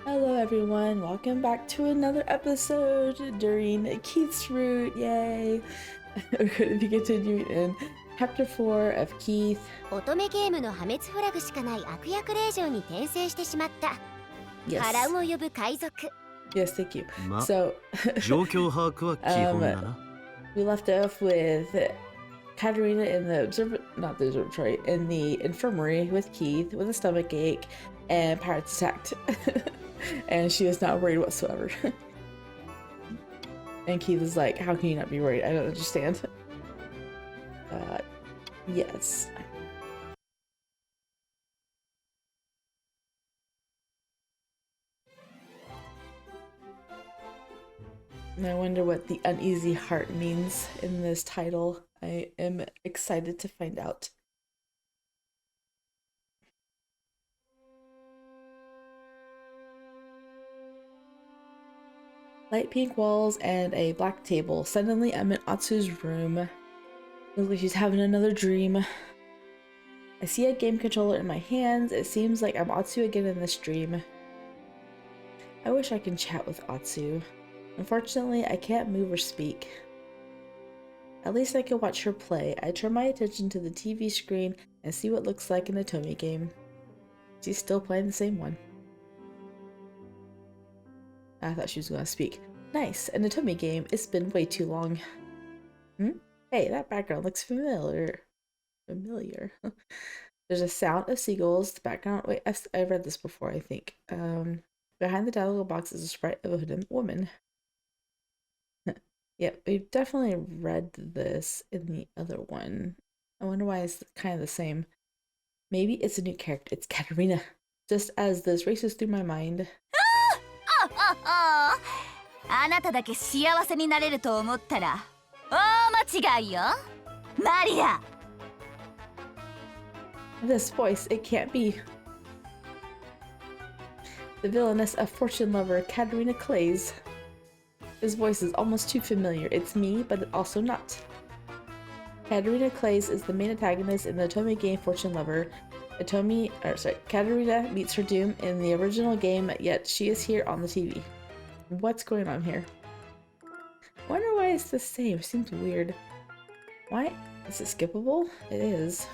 Hello everyone, welcome back to another episode during Keith's route, yay! We're going to be continuing in Chapter 4 of Keith. 乙女ゲームの破滅フラグしかない悪役令嬢に転生してしまった。Yes. 波乱を呼ぶ海賊。Yes, thank you. So, 状況把握は基本だな。we left off with Catarina in in the infirmary with Keith with a stomach ache and pirates attacked. And she is not worried whatsoever. And Keith is like, how can you not be worried? I don't understand. Yes. And I wonder what the uneasy heart means in this title. I am excited to find out. Light pink walls and a black table. Suddenly I'm in Atsu's room. Looks like she's having another dream. I see a game controller in my hands. It seems like I'm Atsu again in this dream. I wish I can chat with Atsu. Unfortunately, I can't move or speak. At least I can watch her play. I turn my attention to the TV screen and see what looks like an Otome game. She's still playing the same one. I thought she was going to speak. Nice, an Otome game. It's been way too long. Hey, that background looks familiar. There's a sound of seagulls. The background. Wait, I've read this before, I think. Behind the dialogue box is a sprite of a hooded woman. Yep, we've definitely read this in the other one. I wonder why it's kind of the same. Maybe it's a new character. It's Catarina. Just as this races through my mind. あなただけ幸せになれると思ったら大間違いよマリア This voice, it can't be. The villainess of fortune lover Catarina Clays. His voice is almost too familiar. It's me, but also not. Catarina Clays is the main antagonist in the Otome game Fortune Lover. Catarina meets her doom in the original game, yet she is here on the TV. What's going on here? Wonder why it's the same. It seems weird. Why? Is it skippable? It is.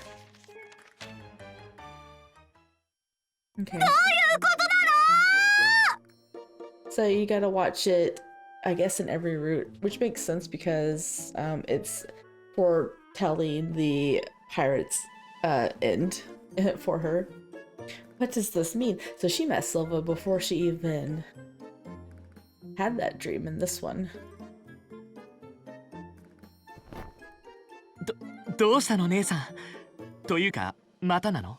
Okay. So you gotta watch it, I guess, in every route, which makes sense because it's foretelling the pirates' end for her. What does this mean? So she met Silva before she even had that dream in this one. どうしたの姉さんというかまたなの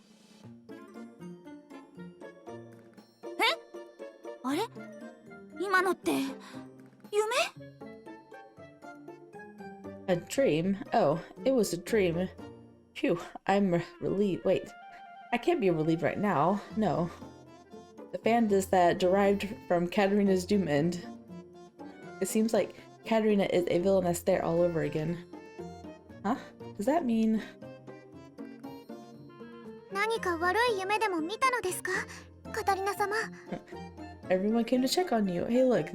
あれ今のって夢 A dream? Oh, it was a dream. Phew, I'm relieved. Wait, I can't be relieved right now. No. The fan is that derived from Catarina's doom end. It seems like Catarina is a villainess there all over again. Huh? Does that mean... 何か悪い夢でも見たのですかカタリナ様 Everyone came to check on you. Hey look,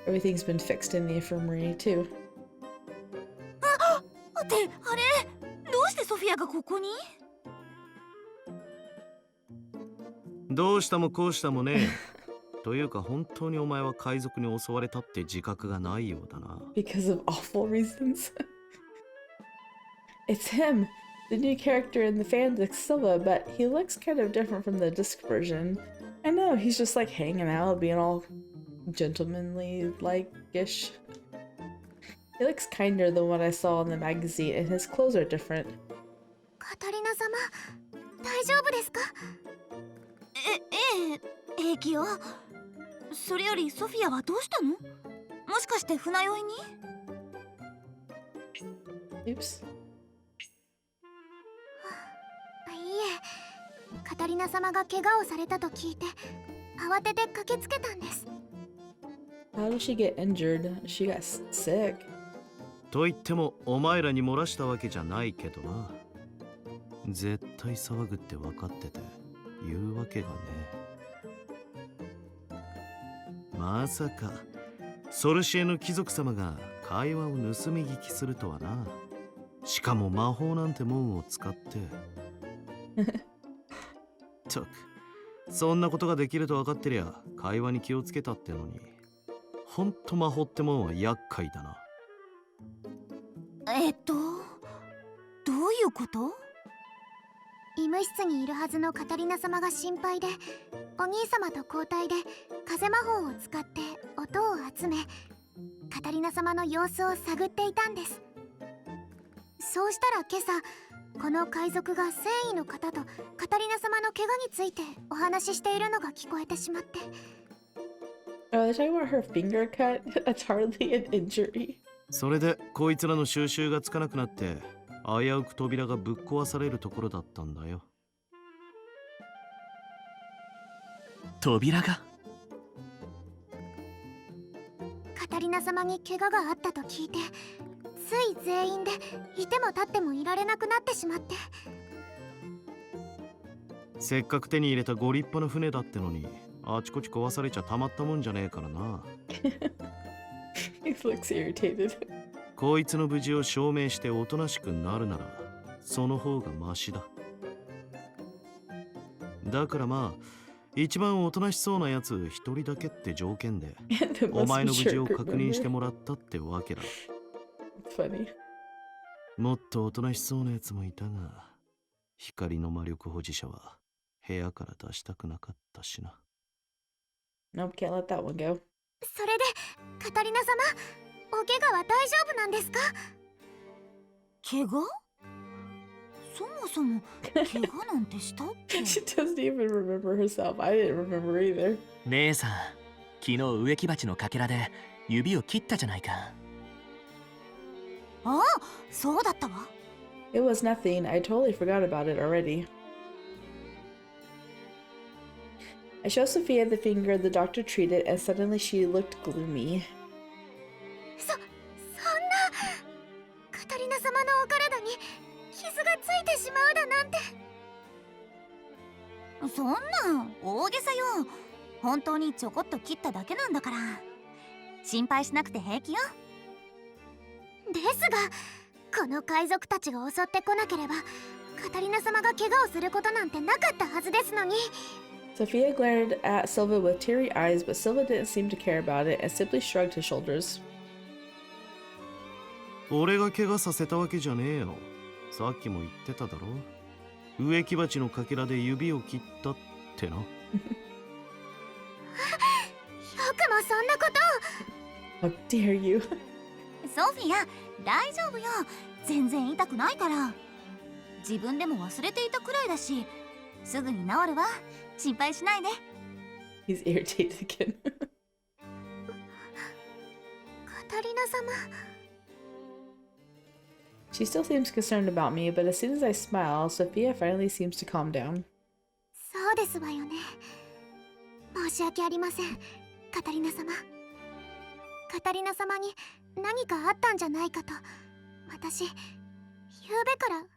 everything's been fixed in the infirmary too. ってあれどうしてソフィアがここにどうしたもこうしたもね。というか本当にお前は海賊に襲われたって自覚がないようだな。Because of awful reasons. It's him, the new character in the fanfic Silva, but he looks kind of different from the disc version. I know, he's just like hanging out, being all gentlemanly-like-ish. He looks kinder than what I saw in the magazine, and his clothes are different. カタリナ様大丈夫ですかええ平気よそれよりソフィアはどうしたのもしかして船酔いに Oops. いえカタリナ様が怪我をされたと聞いて慌てて駆けつけたんです How did she get injured? She got sick. と言ってもお前らに漏らしたわけじゃないけどな。絶対騒ぐって分かってて言うわけがね。まさかソルシエの貴族様が会話を盗み聞きするとはな。しかも魔法なんてもんを使って。とく、そんなことができると分かってりゃ会話に気をつけたってのに。ほんと魔法ってもんは厄介だな。どういうこと？医務室にいるはずのカタリナ様が心配で、お兄様と交代で風魔法を使って音を集め、カタリナ様の様子を探っていたんです。そうしたら今朝、この海賊が戦意の方とカタリナ様の怪我についてお話ししているのが聞こえてしまって。Oh, they're talking about her finger cut? That's hardly an injury. それでこいつらの収拾がつかなくなって危うく扉がぶっ壊されるところだったんだよ。扉が？カタリナ様に怪我があったと聞いて、つい全員でいても立ってもいられなくなってしまって。せっかく手に入れたご立派な船だってのに、あちこち壊されちゃたまったもんじゃねえからな。He looks irritated. こいつの無事を証明しておとなしくなるならその方がマシだ。だからまあ一番おとなしそうなやつ一人だけって条件で The お most 前の無事を mature 確 group 認して member. もらったってわけだ。It's funny. もっとおとなしそうなやつもいたが、光の魔力保持者は部屋から出したくなかったしな。Nope, can't let that one go. それでカタリナ様、お怪我は大丈夫なんですか？怪我？そもそも怪我なんてしたっけ？ She doesn't even remember herself. I didn't remember either. 姉さん、昨日植木鉢のかけらで指を切ったじゃないか。ああ、そうだったわ。It was nothing. I totally forgot about it already. I show Sophia the finger the doctor treated, and suddenly she looked gloomy. そんな、カタリナ様のお体に傷がついてしまうだなんて。そんな大げさよ。本当にちょこっと切っただけなんだから、心配しなくて平気よ。ですが、この海賊たちが襲ってこなければカタリナ様が怪我をすることなんてなかったはずですのに。 Sophia glared at Silva with teary eyes, but Silva didn't seem to care about it and simply shrugged his shoulders. 俺が怪我させたわけじゃねえよ。さっきも言ってただろ。植木鉢のかけらで指を切ったってな。よくもそんなことを。 How dare you? ソフィア、大丈夫よ。全然痛くないから。自分でも忘れていたくらいだし、すぐに治るわ。心配しないで。 He's irritated again. カタリナ様。 She still seems concerned about me, but as soon as I smile, Sophia finally seems to calm down. そうですわよね。申し訳ありません、カタリナ様。カタリナ様に何かあったんじゃないかと、私、ゆうべから不安で。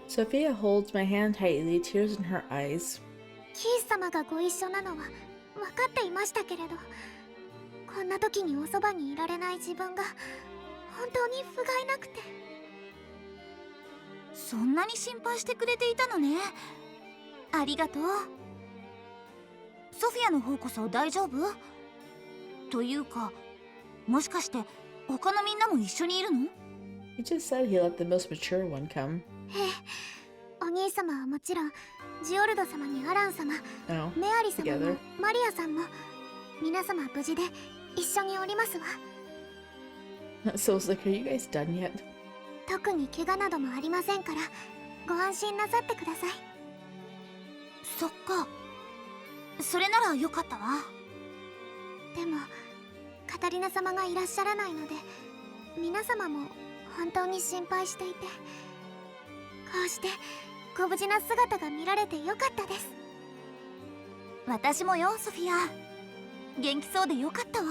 Sophia holds my hand tightly, tears in her eyes. キース様がご一緒なのは分かっていましたけれど、こんな時におそばにいられない自分が本当に不甲斐なくて。そんなに心配してくれていたのね。ありがとう。ソフィアの方こそ大丈夫？というか、もしかして他のみんなも一緒にいるの？ He just said he let the most mature one come. ええ、お兄様はもちろん、ジオルド様にアラン様、 Oh, メアリ様 together. もマリアさんも皆様無事で一緒におりますわ。 So it's like, are you guys done yet? 特に怪我などもありませんから、ご安心なさってください。そっか、それならよかったわ。でもカタリナ様がいらっしゃらないので、皆様も本当に心配していて、こうしてご無事な姿が見られてよかったです。私もよ、ソフィア。元気そうでよかったわ。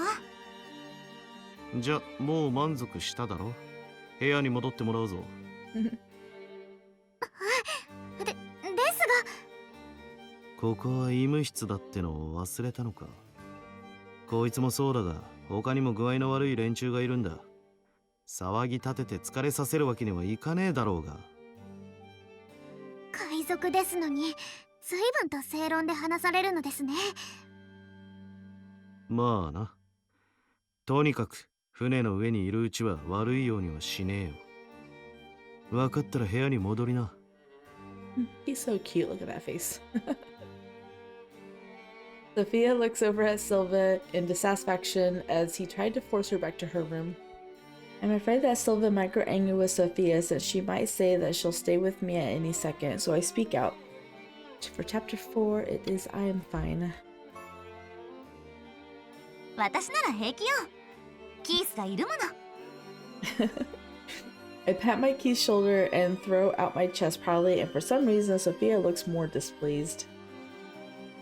じゃ、もう満足しただろ。部屋に戻ってもらうぞ。ですが、ここは医務室だってのを忘れたのか。こいつもそうだが、他にも具合の悪い連中がいるんだ。騒ぎ立てて疲れさせるわけにはいかねえだろうが。海賊ですのに随分と正論で話されるのですね。まあな。とにかく船の上にいるうちは悪いようにはしねえよ。分かったら部屋に戻りな。He's so cute. Look at that face. Sophia looks over at Silva in dissatisfaction as he tried to force her back to her room. I'm afraid that Silva might grow angry with Sophia since she might say that she'll stay with me at any second, so I speak out. For chapter 4, it is I am fine. 私なら平気よ。キースがいるもの。I pat my Keith's shoulder and throw out my chest proudly, and for some reason, Sophia looks more displeased.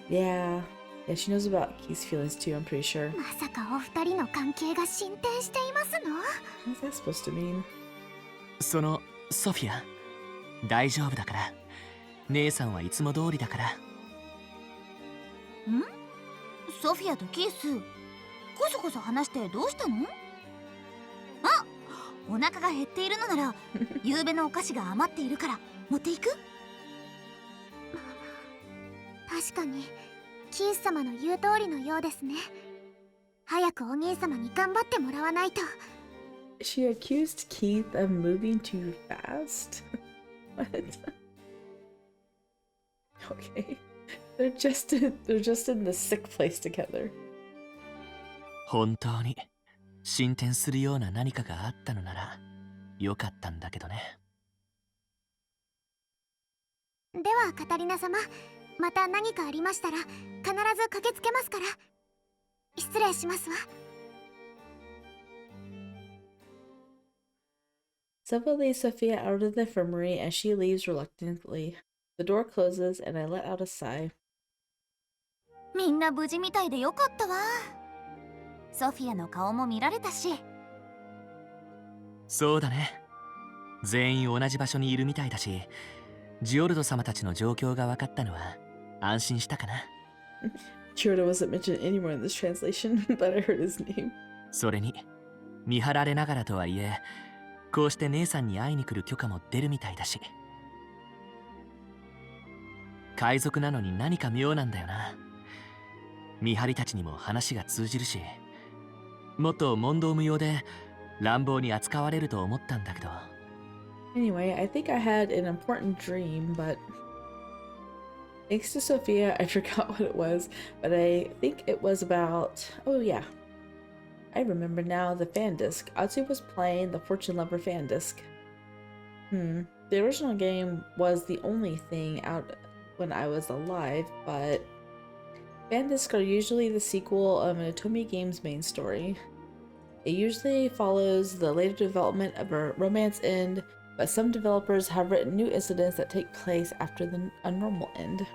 Yeah, she knows about Keith's feelings too, I'm pretty sure. まさかお二人の関係が進展していますの？ What's that supposed to mean? そのソフィア、大丈夫だから。姉さんはいつも通りだから。ん？ソフィアとキース、こそこそ話してどうしたの？あ、お腹が減っているのなら夕べのお菓子が余っているから持っていく？確かにキース様の言う通りのようですね。早くお兄様に頑張ってもらわないと。She accused Keith of moving too fast? What? Okay. They're just in the sick place together. 本当に進展するような何かがあったのならよかったんだけどね。ではカタリナ様、また何かありましたら必ず駆けつけますから。失礼しますわ。Silva leads Sophia out of the infirmary and she leaves reluctantly. The door closes and I let out a sigh. みんな無事みたいでよかったわ。ソフィアの顔も見られたし。そうだね。全員同じ場所にいるみたいだし、ジオルド様たちの状況が分かったのは安心したかな。Giordo wasn't mentioned anywhere in this translation, but I heard his name. それに見張られながらとはいえ、こうして姉さんに会いに来る許可も出るみたいだし。海賊なのに何か妙なんだよな。見張りたちにも話が通じるし、もっと問答無用で乱暴に扱われると思ったんだけど。Anyway, I think I had an important dream, but thanks to Sophia, I forgot what it was, but I think it was about, oh yeah, I remember now, the fan disc. Atsu was playing the Fortune Lover fan disc. The original game was the only thing out when I was alive, but fan discs are usually the sequel of an Atomi game's main story. It usually follows the later development of a romance end, but some developers have written new incidents that take place after a normal end.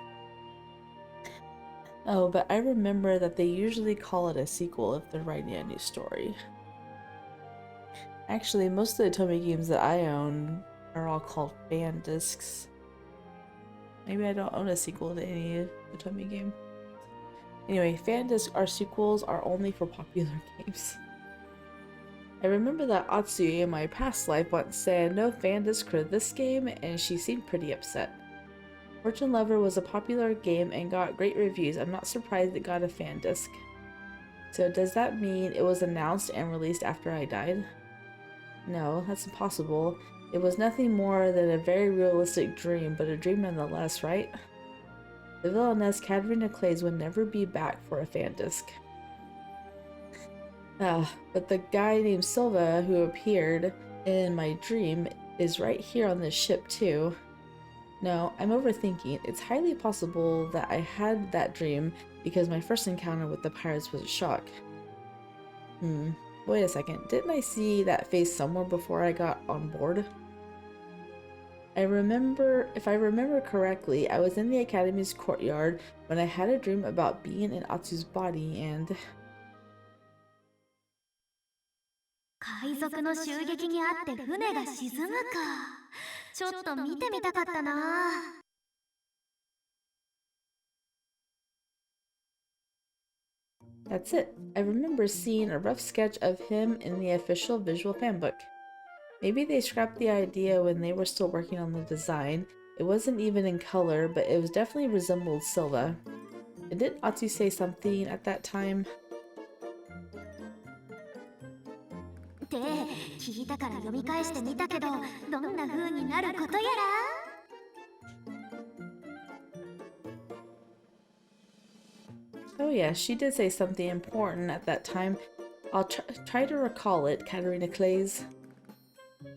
Oh, but I remember that they usually call it a sequel if they're writing a new story. Actually, most of the Atomi games that I own are all called fan discs. Maybe I don't own a sequel to any Atomi game. Anyway, fan discs are sequels are only for popular games. I remember that Atsu in my past life once said no fan disc for this game, and she seemed pretty upset. Fortune Lover was a popular game and got great reviews. I'm not surprised it got a fan disc. So does that mean it was announced and released after I died? No, that's impossible. It was nothing more than a very realistic dream, but a dream nonetheless, right? The Villainess Catarina claims would never be back for a fan disc. But the guy named Silva who appeared in my dream is right here on this ship too. No, I'm overthinking. It's highly possible that I had that dream because my first encounter with the pirates was a shock. Wait a second. Didn't I see that face somewhere before I got on board? If I remember correctly, I was in the Academy's courtyard when I had a dream about being in Atsu's body and... 海賊の襲撃にあって船が沈むか。ちょっと見てみたかったな。That's it. I remember seeing a rough sketch of him in the official visual fan book. Maybe they scrapped the idea when they were still working on the design. It wasn't even in color, but it was definitely resembled Silva. And didn't Atsu say something at that time? って聞いたから読み返してみたけど、どんな風になることやら。Oh yeah, she did say something important at that time. I'll try to recall it, Catarina clays.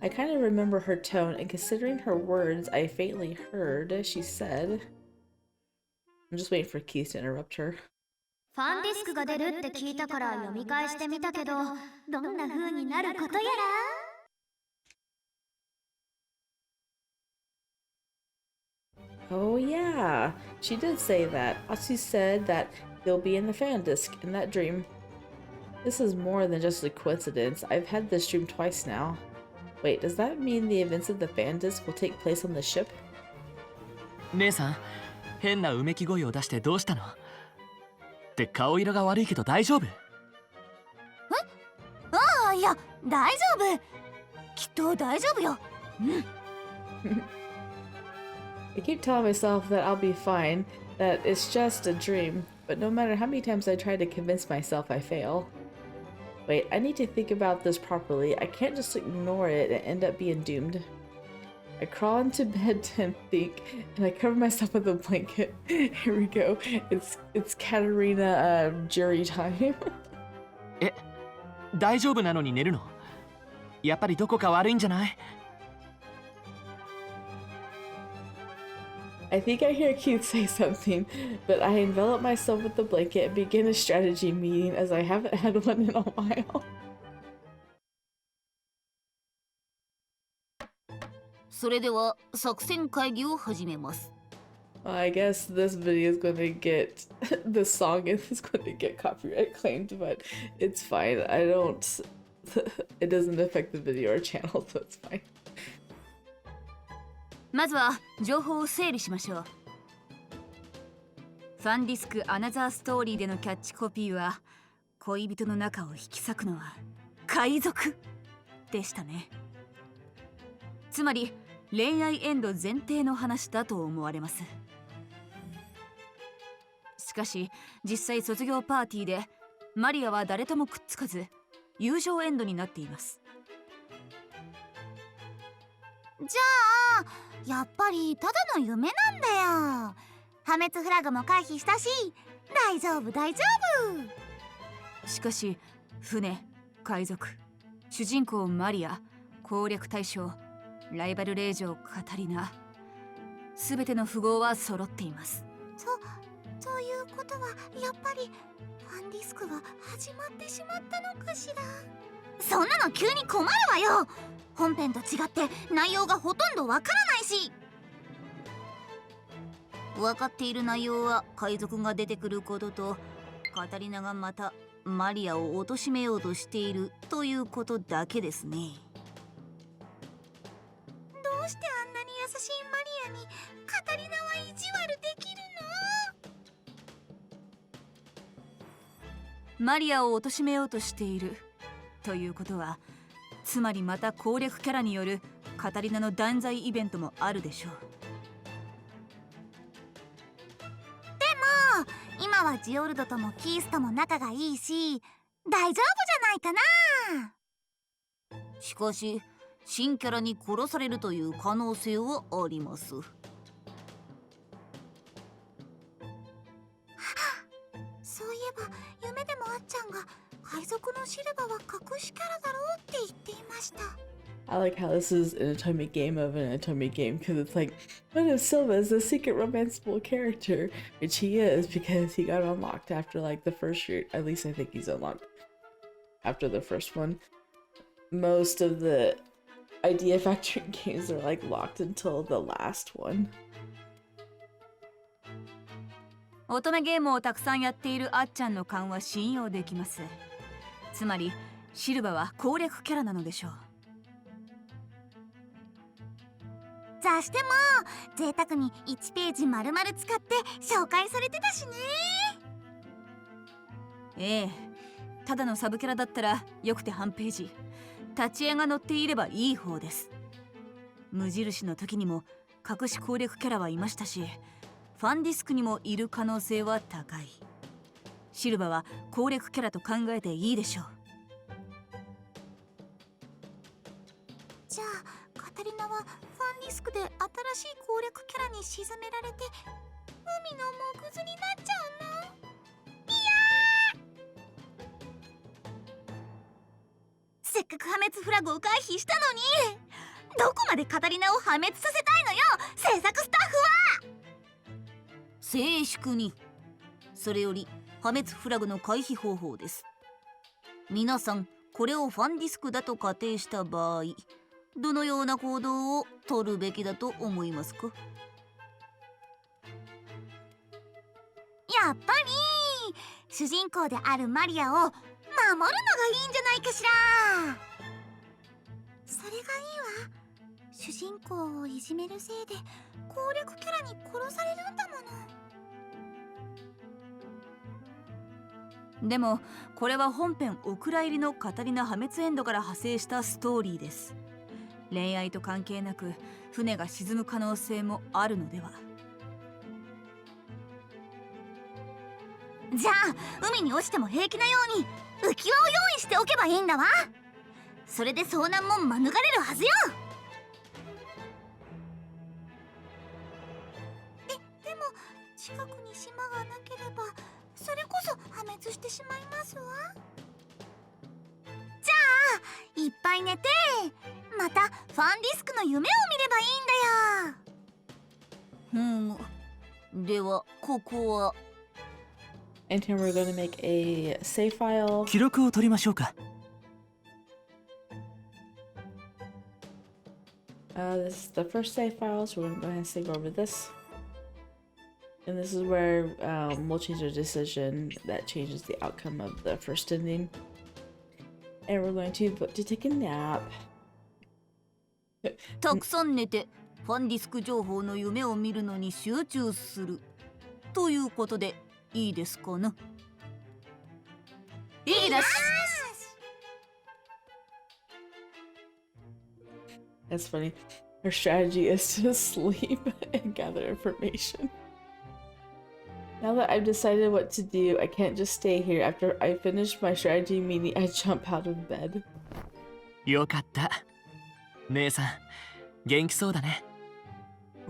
I kind of remember her tone, and considering her words I faintly heard, she said... I'm just waiting for Keith to interrupt her. ファンディスクが出るって聞いたから読み返してみたけど、どんな風になることやら。Oh yeah, she did say that. Atsu said that they'll be in the fan disc in that dream. This is more than just a coincidence. I've had this dream twice now. Wait, does that mean the events of the fan disc will take place on the ship? 姉さん、変なうめき声を出してどうしたの？って顔色が悪いけど大丈夫？ああ、いや、大丈夫。きっと大丈夫よ。うん。I keep telling myself that I'll be fine, that it's just a dream, but no matter how many times I try to convince myself, I fail. Wait, I need to think about this properly. I can't just ignore it and end up being doomed. I crawl into bed and think, and I cover myself with a blanket. Here we go. It's Catarina jury time. え、大丈夫なのに寝るの？やっぱりどこか悪いんじゃない？ I think I hear Keith say something, but I envelop myself with the blanket and begin a strategy meeting as I haven't had one in a while. それでは作戦会議を始めます。Well, I guess this video is going to get the song is going to get copyright claimed, but it's fine. I don't. It doesn't affect the video or channel, so it's fine. まずは情報を整理しましょう。ファンディスクアナザーストーリーでのキャッチコピーは、恋人の中を引き裂くのは海賊でしたね。つまり恋愛エンド前提の話だと思われます。しかし実際卒業パーティーでマリアは誰ともくっつかず友情エンドになっています。じゃあやっぱりただの夢なんだよ。破滅フラグも回避したし大丈夫大丈夫。しかし船、海賊、主人公マリア、攻略対象、ライバル令嬢カタリナ、すべての符号は揃っています。ということはやっぱりファンディスクが始まってしまったのかしら。そんなの急に困るわよ。本編と違って内容がほとんどわからないし。分かっている内容は海賊が出てくることとカタリナがまたマリアを貶めようとしているということだけですね。どうしてあんなに優しいマリアにカタリナは意地悪できるの？マリアを貶めようとしているということは、つまりまた攻略キャラによるカタリナの断罪イベントもあるでしょう。でも今はジオルドともキースとも仲がいいし大丈夫じゃないかな。しかし新キャラに殺されるという可能性はあります。そういえば夢でもあっちゃんが海賊のシルバは隠しキャラだろうって言っていました。I like how this is an atomic game of an atomic game, because it's like, what if Silva is a secret romanceable character? Which he is, because he got unlocked after like the first shoot. At least I think he's unlocked after the first one. Most of the Idea Factory games are like locked until the last one. 乙女ゲームをたくさんやっているあっちゃんの勘は信用できます。つまりシルバは攻略キャラなのでしょう。雑誌でも贅沢に1ページ丸々使って紹介されてたしね。ええ、ただのサブキャラだったらよくて半ページ、立ち絵が載っていればいい方です。無印の時にも隠し攻略キャラはいましたし、ファンディスクにもいる可能性は高い。シルバは攻略キャラと考えていいでしょう。じゃあカタリナはファンディスクで新しい攻略キャラに沈められて海のモグズになっちゃうの？せっかく破滅フラグを回避したのに、どこまでカタリナを破滅させたいのよ、制作スタッフは。静粛に。それより破滅フラグの回避方法です。皆さん、これをファンディスクだと仮定した場合、どのような行動を取るべきだと思いますか？やっぱり主人公であるマリアを守るのがいいんじゃないかしら。それがいいわ。主人公をいじめるせいで攻略キャラに殺されるんだもでもこれは本編お蔵入りのカタリナ破滅エンドから派生したストーリーです。恋愛と関係なく船が沈む可能性もあるのでは。の。じゃあ海に落ちても平気なように浮き輪を用意しておけばいいんだわ。それで遭難も免れるはずよ。でも近くに島がなければそれこそ破滅してしまいますわ。じゃあいっぱい寝てまたファンディスクの夢を見ればいいんだよ。ではここは And here we're going to make a save file. 記録を取りましょうか。This is the first save file, so we're going to go ahead and save over this. And this is where we'll change our decision that changes the outcome of the first ending. And we're going to vote to take a nap. たくさん寝てファンディスク情報の夢を見るのに集中するということでいいですかな。いいです。That's funny. Her strategy is to sleep and gather information. Now that I've decided what to do, I can't just stay here. After I finish my strategy meeting, I jump out of bed. よかった。姉さん、元気そうだね。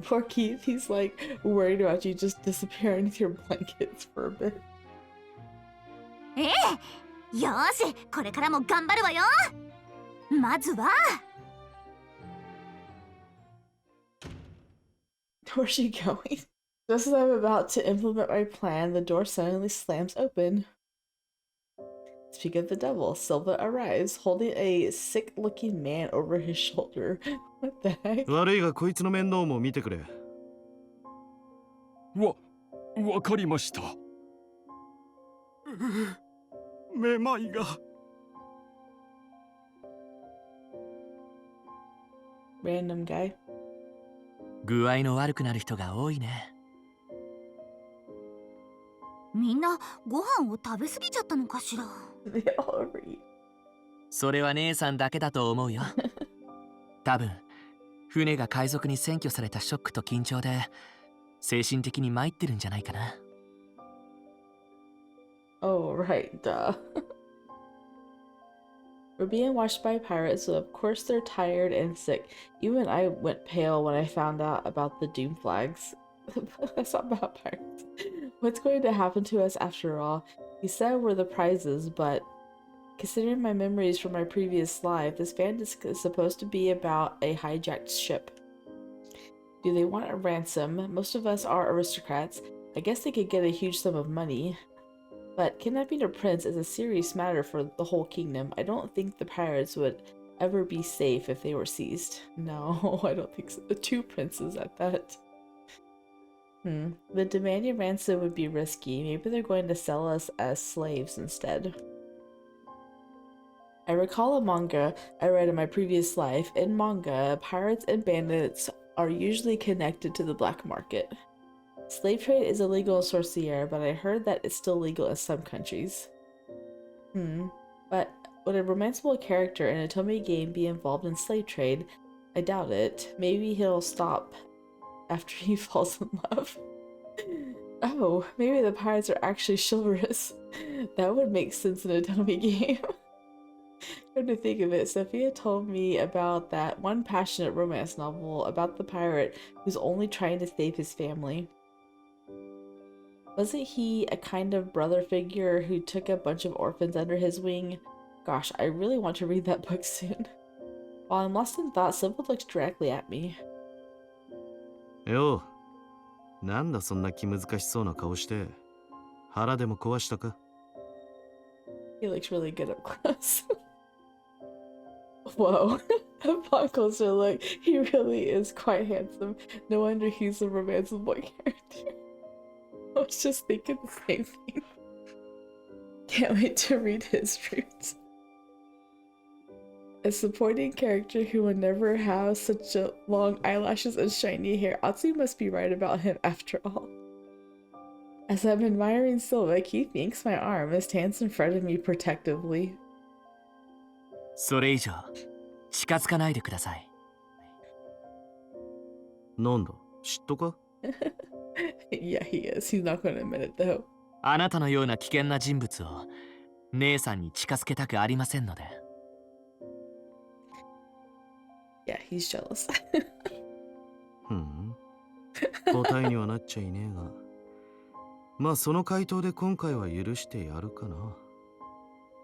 Poor Keith, he's like worried about you just disappearing into your blankets for a bit. ええ、よーし、これからも頑張るわよ。まずは Where's she going? Just as I'm about to implement my plan, the door suddenly slams open. Speak of the devil, Silva arrives, holding a sick-looking man over his shoulder. What the heck? 悪いがこいつの面倒も見てくれ。わかりました。めまいが。Random guy. 具合の悪くなる人が多いね。みんなご飯を食べ過ぎちゃったのかしら。They all read. それは姉さんだけだと思うよ。多分船が海賊に占拠されたショックと緊張で精神的に参ってるんじゃないかな。Oh, right, duh. We're being watched by pirates, so of course they're tired and sick. Even I went pale when I found out about the doom flags. That's not about pirates. What's going to happen to us after all? He said we're the prizes, but considering my memories from my previous life, this band is supposed to be about a hijacked ship. Do they want a ransom? Most of us are aristocrats. I guess they could get a huge sum of money. But kidnapping a prince is a serious matter for the whole kingdom. I don't think the pirates would ever be safe if they were seized. No, I don't think so. The two princes at that. The demanding ransom would be risky. Maybe they're going to sell us as slaves instead. I recall a manga I read in my previous life. In manga, pirates and bandits are usually connected to the black market. Slave trade is illegal in Sorcier, but I heard that it's still legal in some countries. But would a romanceable character in a Tomei game be involved in slave trade? I doubt it. Maybe he'll stop after he falls in love. Oh, maybe the pirates are actually chivalrous. That would make sense in a Tomei game. Come to think of it, Sophia told me about that one passionate romance novel about the pirate who's only trying to save his family. Wasn't he a kind of brother figure who took a bunch of orphans under his wing? Gosh, I really want to read that book soon. While I'm lost in thought, Silva looks directly at me. よう、なんだそんな気難しそうな顔して。腹でも壊したか？ He looks really good up close. Whoa, upon closer look, he really is quite handsome. No wonder he's a romanceable character. I was just thinking the same thing. Can't wait to read his roots. A supporting character who will never have such long eyelashes and shiny hair. Atsu must be right about him after all. As I'm admiring Silva, Keith yanks my arm and stands in front of me protectively. それ以上近づかないでください。なんだ、嫉妬か？ Yeah, he is. He's not going to admit it though. あなたのような危険な人物を姉さんに近づけたくありませんので。Yeah, he's jealous. 答えにはなっちゃいねえが。まあその回答で今回は許してやるかな。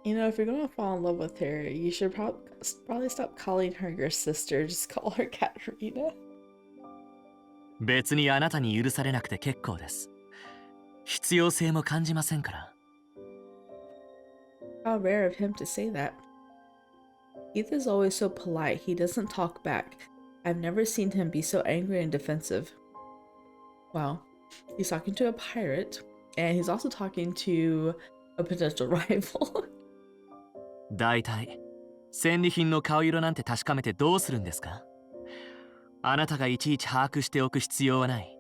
You know, if you're going to fall in love with her, you should probably stop calling her your sister. Just call her Catarina. 別にあなたに許されなくて結構です。必要性も感じませんから。How rare of him to say that. Keith is always so polite, he doesn't talk back. I've never seen him be so angry and defensive. Wow. He's talking to a pirate, and he's also talking to a potential rival. だいたい戦利品の顔色なんて確かめてどうするんですか？あなたがいちいち把握しておく必要はない。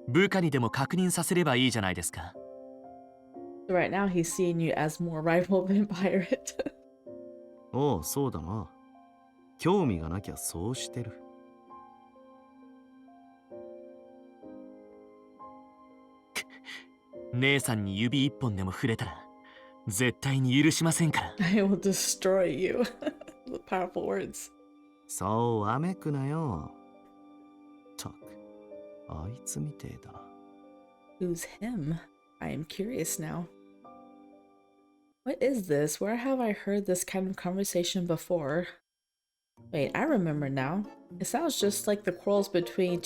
部下にでも確認させればいいじゃないですか。So right now he's seeing you as more rival than pirate. おう、そうだな。興味がなきゃそうしてる。姉さんに指一本でも触れたら絶対に許しませんから。I will destroy you. With powerful words. そうわめくなよ。たく、あいつみてえだな。Who's him? I am curious now. What is this? Where have I heard this kind of conversation before? Wait, I remember now. It sounds just like the quarrels between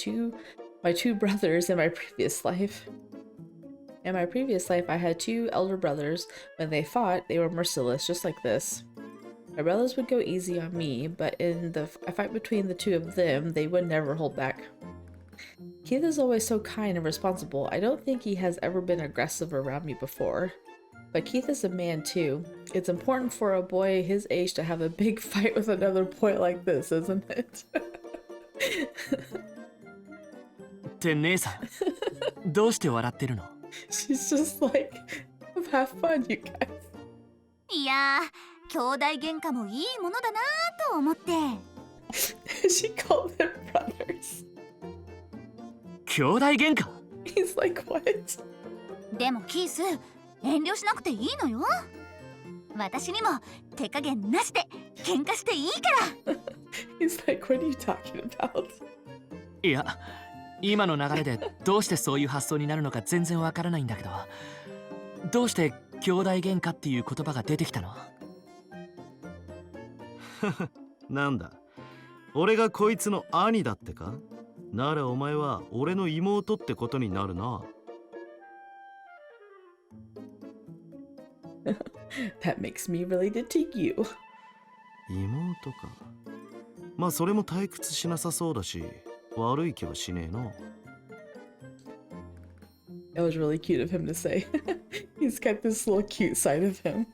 my two brothers in my previous life. In my previous life, I had two elder brothers. When they fought, they were merciless, just like this. My brothers would go easy on me, but in a fight between the two of them, they would never hold back. Keith is always so kind and responsible. I don't think he has ever been aggressive around me before. But Keith is a man too. It's important for a boy his age to have a big fight with another boy like this, isn't it? って姉さん、どうして笑ってるの？ She's just like, have fun, you guys. いやー、兄弟喧嘩もいいものだなと思って。She called them brothers. 兄弟喧嘩？ He's like, what? でもキース、遠慮しなくていいのよ。私にも手加減なしで喧嘩していいから。He's like, what are you talking about? いや、今の流れでどうしてそういう発想になるのか全然わからないんだけど、どうして兄弟喧嘩っていう言葉が出てきたの？なんだ、俺がこいつの兄だってか？ならお前は俺の妹ってことになるな。That makes me related to you. 妹か。まあそれも退屈しなさそうだし、悪い気はしねえな。That was really cute of him to say. He's got this little cute side of him.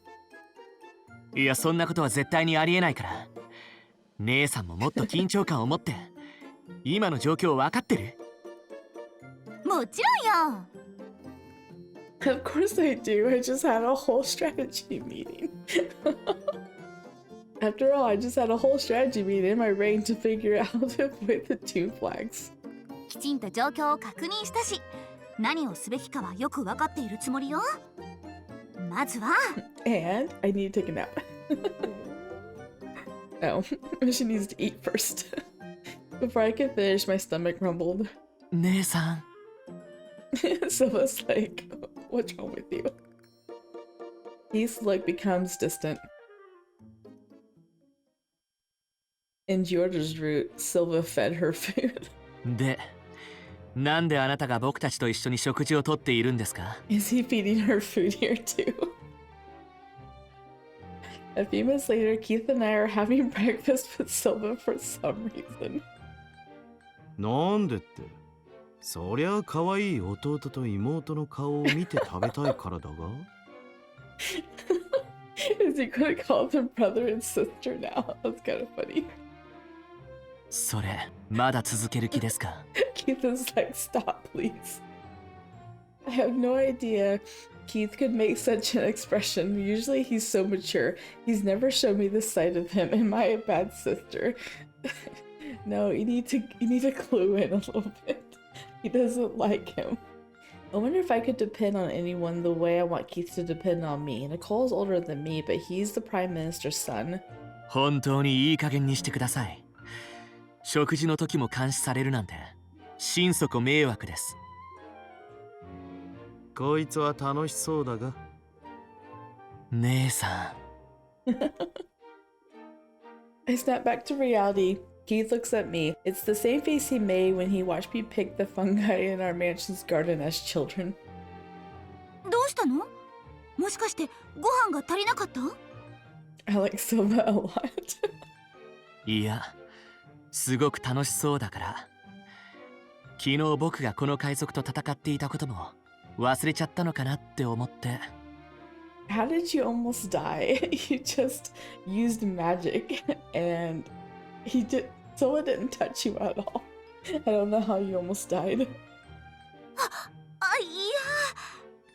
いや、そんなことは絶対にありえないから。姉さんももっと緊張感を持って、今の状況分かってる？もちろんよ。Of course I do. I just had a whole strategy meeting. After all, I just had a whole strategy meeting in my brain to figure out how to avoid the tomb flags. きちんと状況を確認したし、何をすべきかはよく分かっているつもりよ。まずは And I need to take a nap. Oh, she needs to eat first. Before I could finish, my stomach rumbled. 姉さん Silva's like, what's wrong with you? Keith's look becomes distant. In George's route, Silva fed her food. でなんであなたが僕たちと一緒に食事をとっているんですか？ Is he feeding her food here too? A few minutes later, Keith and I are having breakfast with Silva for some reason. なんでって、そりゃ可愛い弟と妹の顔を見て食べたいからだが。Is he gonna call them brother and sister now? That's kind of funny. それまだ続ける気ですか？ Keith is like, stop, please. I have no idea Keith could make such an expression. Usually he's so mature. He's never shown me this side of him. Am I a bad sister? No, you need to clue in a little bit. He doesn't like him. I wonder if I could depend on anyone the way I want Keith to depend on me. Nicole's older than me, but he's the Prime Minister's son. 本当にいい加減にしてください。食事の時も監視されるなんて心底迷惑です。こいつは楽しそうだが。姉さん I snap back to reality. Keith looks at me. It's the same face he made when he watched me pick the fungi in our mansion's garden as children. どうしたの？もしかしてご飯が足りなかった？ I like Silva a lot. いやすごく楽しそうだから。昨日僕がこの海賊と戦っていたことも忘れちゃったのかなって思って。How did you almost die? You just used magic and Silva didn't touch you at all. I don't know how you almost died. いや、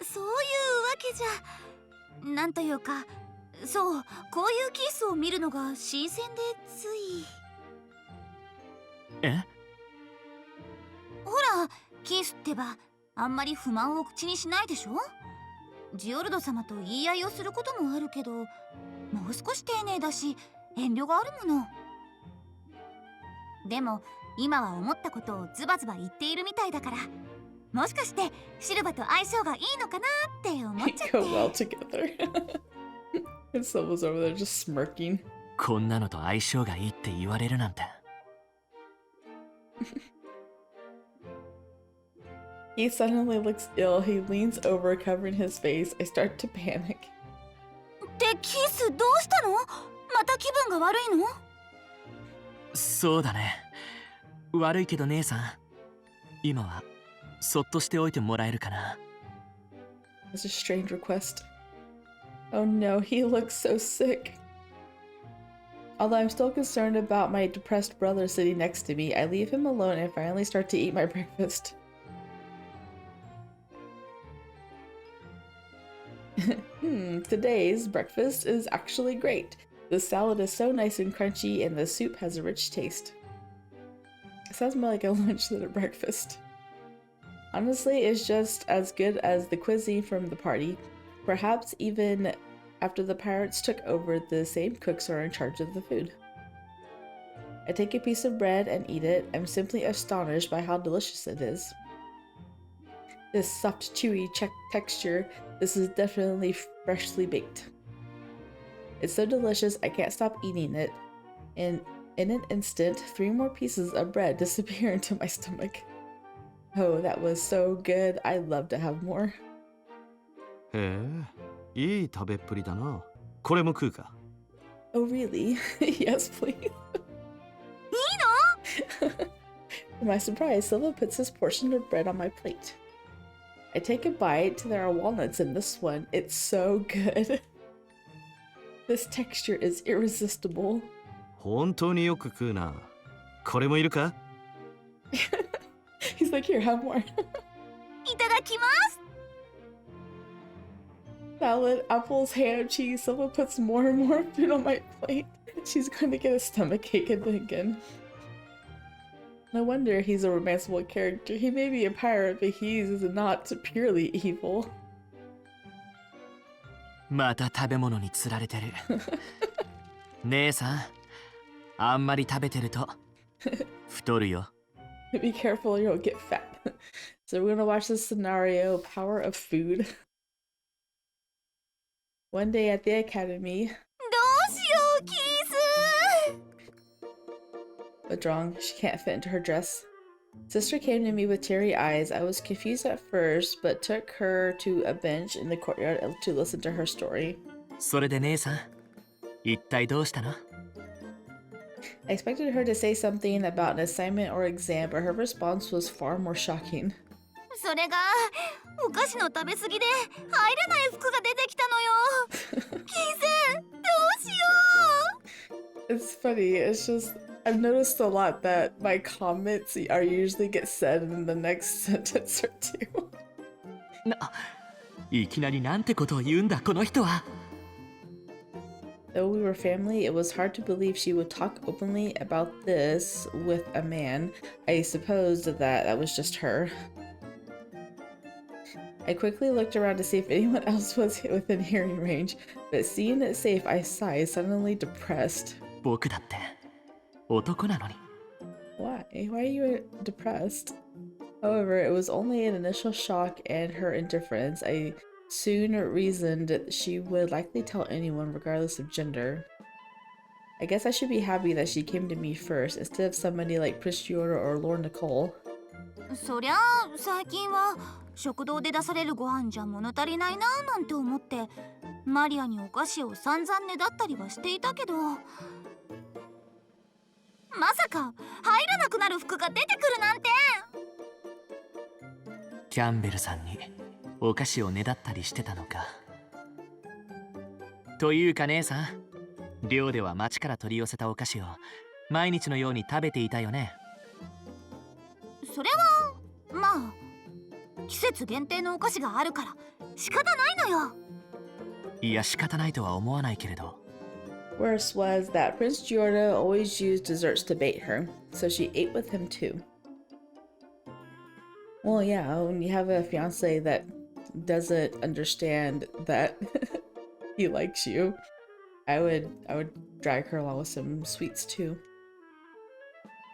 そういうわけじゃ。なんというか、そう、こういうキスを見るのが新鮮でつい。え？ほら、キスってばあんまり不満を口にしないでしょ？ジオルド様と言い合いをすることもあるけど、もう少し丁寧だし遠慮があるもの。でも今は思ったことをズバズバ言っているみたいだから、もしかしてシルバと相性がいいのかなって思っちゃって。Go well together. And Silva's over there just smirking. こんなのと相性がいいって言われるなんて。He suddenly looks ill. He leans over, covering his face. I start to panic. で、キスどうしたの？また気分が悪いの？そうだね。悪いけど姉さん、今はそっとしておいてもらえるかな。It's a strange request. Oh no, he looks so sick. Although I'm still concerned about my depressed brother sitting next to me, I leave him alone and finally start to eat my breakfast. Today's breakfast is actually great. The salad is so nice and crunchy and the soup has a rich taste. It sounds more like a lunch than a breakfast. Honestly, it's just as good as the cuisine from the party. Perhaps even after the pirates took over, the same cooks are in charge of the food. I take a piece of bread and eat it. I'm simply astonished by how delicious it is. This soft, chewy texture, this is definitely freshly baked. It's so delicious I can't stop eating it, and in an instant, 3 more pieces of bread disappear into my stomach. Oh, that was so good. I'd love to have more. へえ、いい食べっぷりだな。これも食うか。Oh, really? Yes, please. いいの？ To my surprise, Silva puts his portion of bread on my plate. I take a bite. There are walnuts in this one. It's so good. This texture is irresistible. 本当によく食うな。これもいるか？ He's like, here, have more. いただきます。salad, apples, ham, cheese. Silva puts more and more food on my plate. She's going to get a stomachache again. No wonder he's a romanceable character. He may be a pirate, but he's not purely evil. また食べ物に釣られてる。姉さん、あんまり食べてると太るよ。Be careful or you'll get fat. So we're gonna watch this scenario, Power of Food. One day at the academy. どうしよう、キース。 What's wrong? She can't fit into her dress. Sister came to me with teary eyes. I was confused at first, but took her to a bench in the courtyard to listen to her story. それで姉さん、一体どうしたの？ I expected her to say something about an assignment or exam, but her response was far more shocking. それがお菓子の食べ過ぎで入らない服が出てきたのよ。キース、どうしよう。 It's funny, it's just I've noticed a lot that my comments are usually get said in the next sentence or two. いきなりなんてことを言うんだこの人は。 Though we were family, it was hard to believe she would talk openly about this with a man. I supposed that was just her. I quickly looked around to see if anyone else was within hearing range, but seeing it safe, I sighed, suddenly depressed. 僕だって男なのに。 Why? Why are you depressed? However, it was only an initial shock and her indifference. I soon reasoned that she would likely tell anyone regardless of gender. I guess I should be happy that she came to me first instead of somebody like Prince Giorgio or Lord Nicole. そりゃ最近は食堂で出されるご飯じゃ物足りないななんて思ってマリアにお菓子を散々ねだったりはしていたけど、まさか入らなくなる服が出てくるなんて。キャンベルさんにお菓子をねだったりしてたのか。というか姉さん、寮では町から取り寄せたお菓子を毎日のように食べていたよね。それはまあ季節限定のお菓子があるから仕方ないのよ。いや仕方ないとは思わないけれど。 Worse was that Prince Giorgio always used desserts to bait her, so she ate with him too. Well, yeah, when you have a fiance that doesn't understand that he likes you, I would drag her along with some sweets too.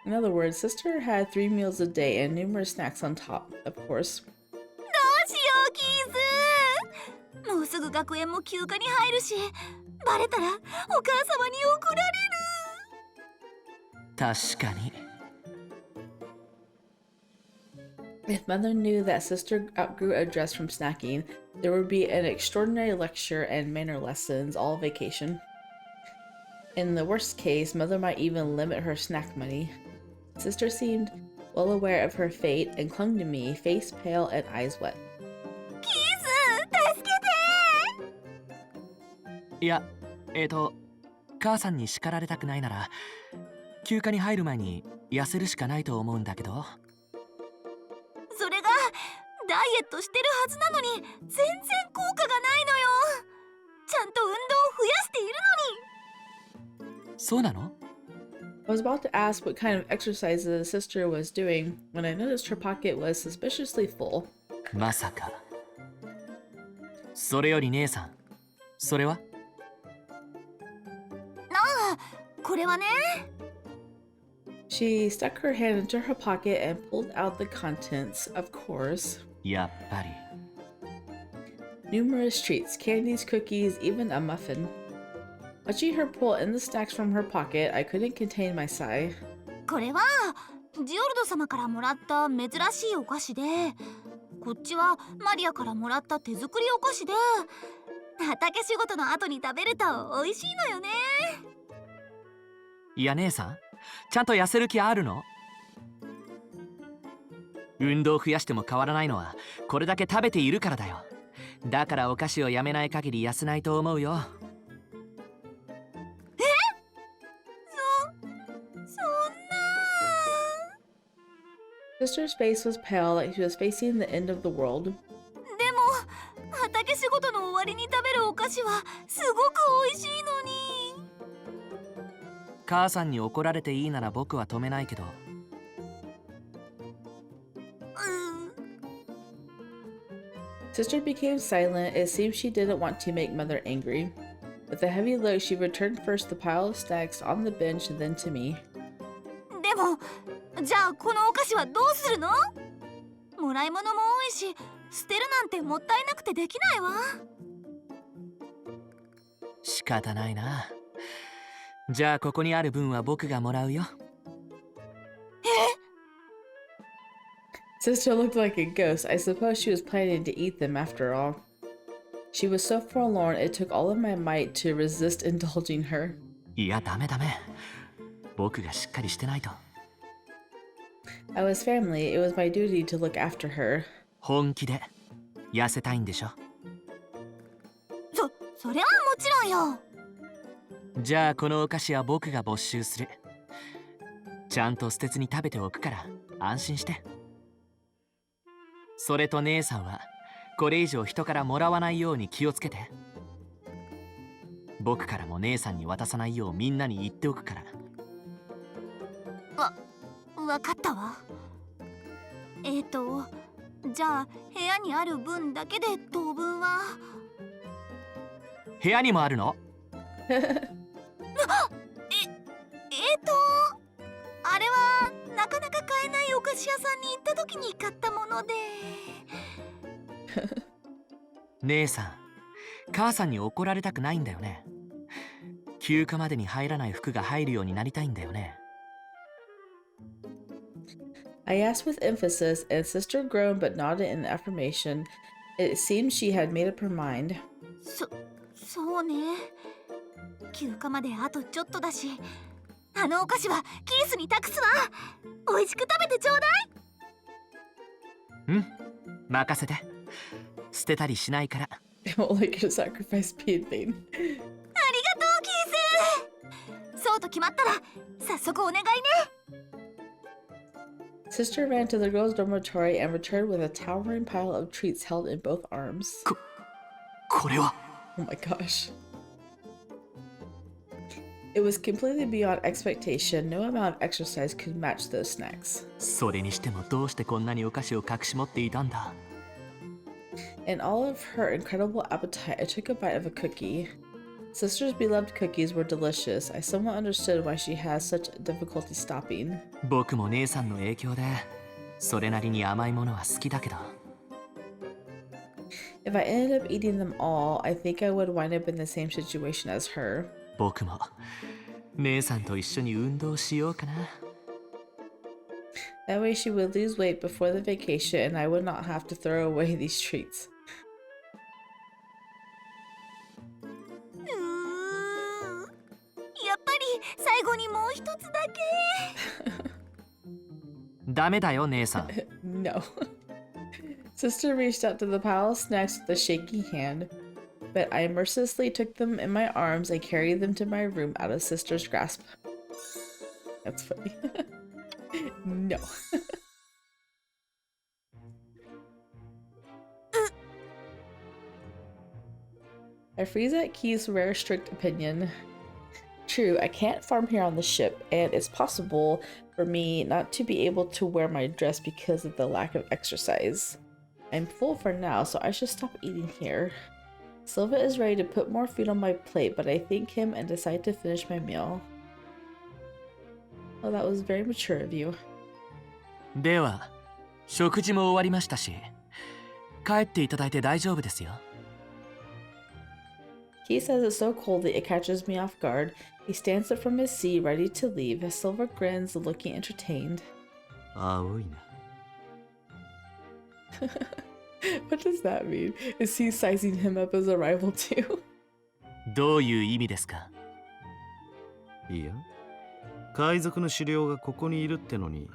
In other words, sister had 3 meals a day and numerous snacks on top, of course. どうしようキース。もうすぐ学園も休暇に入るし、バレたらお母様に怒られる。確かに。 If mother knew that sister outgrew a dress from snacking, there would be an extraordinary lecture and manner lessons all vacation. In the worst case, mother might even limit her snack money. Sister seemed well aware of her fate and clung to me, face pale and eyes wet. キース、助けて。いや、母さんに叱られたくないなら休暇に入る前に痩せるしかないと思うんだけど。それがダイエットしてるはずなのに全然効果がないのよ。ちゃんと運動を増やしているのに。そうなの？ I was about to ask what kind of exercises sister was doing when I noticed her pocket was suspiciously full. まさか。それより姉さん、それは？ああ、これはね。She stuck her hand into her pocket and pulled out the contents, of course. やっぱり。 Numerous treats, candies, cookies, even a muffin. Watching her pull in the snacks from her pocket, I couldn't contain my sigh. これはジオルド様からもらった珍しいお菓子で、こっちはマリアからもらった手作りお菓子で、畑仕事の後に食べると美味しいのよね。いや姉さん、ちゃんと痩せる気あるの？運動増やしても変わらないのはこれだけ食べているからだよ。だからお菓子をやめない限り痩せないと思うよ。Sister's face was pale, like she was facing the end of the world. でも畑仕事の終わりに食べるお菓子はすごく美味しいのに。母さんに怒られていいなら僕は止めないけど。Sister became silent. It seemed she didn't want to make Mother angry. With a heavy look, she returned first the pile of snacks on the bench and then to me. でも、じゃあこのお菓子はどうするの？もらい物も多いし、捨てるなんてもったいなくてできないわ。仕方ないな。じゃあここにある分は僕がもらうよ。Sister looked like a ghost. I suppose she was planning to eat them after all. She was so forlorn, it took all of my might to resist indulging her. いや、ダメダメ。僕がしっかりしてないと。I was family. It was my duty to look after her. 本気で痩せたいんでしょ。それはもちろんよ。じゃあこのお菓子は僕が没収する。ちゃんと捨てずに食べておくから安心して。それと姉さんはこれ以上人からもらわないように気をつけて。僕からも姉さんに渡さないようみんなに言っておくから。わかったわ。じゃあ部屋にある分だけで当分は。部屋にもあるの？あれはなかなか買えないお菓子屋さんに行った時に買ったもので。姉さん、母さんに怒られたくないんだよね。休暇までに入らない服が入るようになりたいんだよね。I asked with emphasis, and Sister groaned but nodded in affirmation. It seemed she had made up her mind. そうね。休暇まであとちょっとだし、あのお菓子はキースに託すわ。美味しく食べてちょうだい。うん、任せて。捨てたりしないから。I won't let your sacrifice be in vain. ありがとう、キース。そうと決まったら早速お願いね。Sister ran to the girls' dormitory and returned with a towering pile of treats held in both arms. これは。 Oh my gosh. It was completely beyond expectation. No amount of exercise could match those snacks. それにしてもどうしてこんなにお菓子を隠し持っていたんだ。In all of her incredible appetite, I took a bite of a cookie. Sister's beloved cookies were delicious. I somewhat understood why she has such difficulty stopping. 僕も姉さんの影響でそれなりに甘いものは好きだけど。If I ended up eating them all, I think I would wind up in the same situation as her. 僕も姉さんと一緒に運動しようかな。That way she would lose weight before the vacation and I would not have to throw away these treats. やっぱり最後にもう一つだけ。ダメだよ姉さん。No. Sister reached out to the pile of snacks with a shaky hand, but I mercilessly took them in my arms and carried them to my room out of Sister's grasp. That's funny. No. I freeze at Keith's rare strict opinion. True, I can't farm here on the ship, and it's possible for me not to be able to wear my dress because of the lack of exercise. I'm full for now, so I should stop eating here. Silva is ready to put more food on my plate, but I thank him and decide to finish my meal. Oh, that was very mature of you. では、食事も終わりましたし、帰っていただいて大丈夫ですよ。He says it so coldly it catches me off guard. He stands up from his seat, ready to leave. Silva grins, looking entertained. 青いな。What does that mean? Is he sizing him up as a rival too? どういう意味ですか？いや、海賊の資料がここにいるってのに、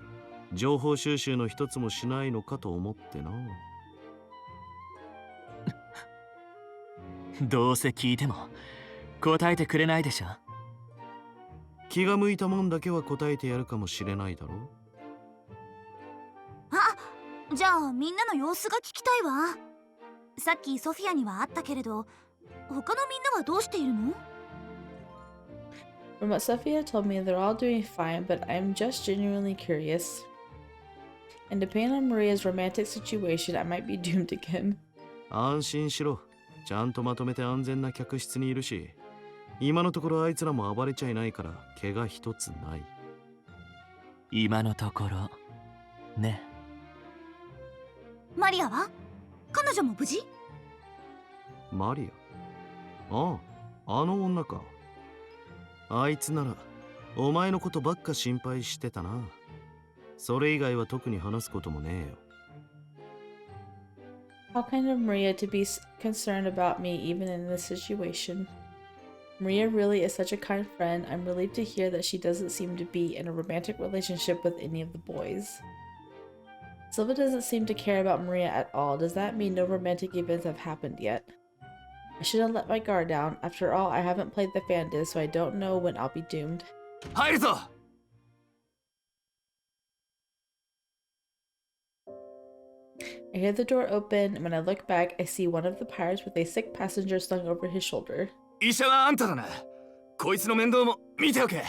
情報収集の一つもしないのかと思ってな。どうせ聞いても答えてくれないでしょ。気が向いたもんだけは答えてやるかもしれないだろ。あ、じゃあみんなの様子が聞きたいわ。さっきソフィアにはあったけれど、他のみんなはどうしているの？ From what Sophia told me, they're all doing fine, but I'm just genuinely curious. And depending on Maria's romantic situation, I might be doomed again. 安心しろ。ちゃんとまとめて安全な客室にいるし、今のところあいつらも暴れちゃいないから怪我一つない。今のところね。マリアは？彼女も無事？マリア？ああ、あの女か。あいつならお前のことばっか心配してたな。それ以外は特に話すこともねえよ。How kind of Maria to be concerned about me even in this situation. Maria really is such a kind friend. I'm relieved to hear that she doesn't seem to be in a romantic relationship with any of the boys. Silva doesn't seem to care about Maria at all. Does that mean no romantic events have happened yet? I should have let my guard down. After all, I haven't played the fan disc, so I don't know when I'll be doomed. 入るぞ。I hear the door open, and when I look back, I see one of the pirates with a sick passenger slung over his shoulder. 医者はあんただな。こいつの面倒も見ておけ。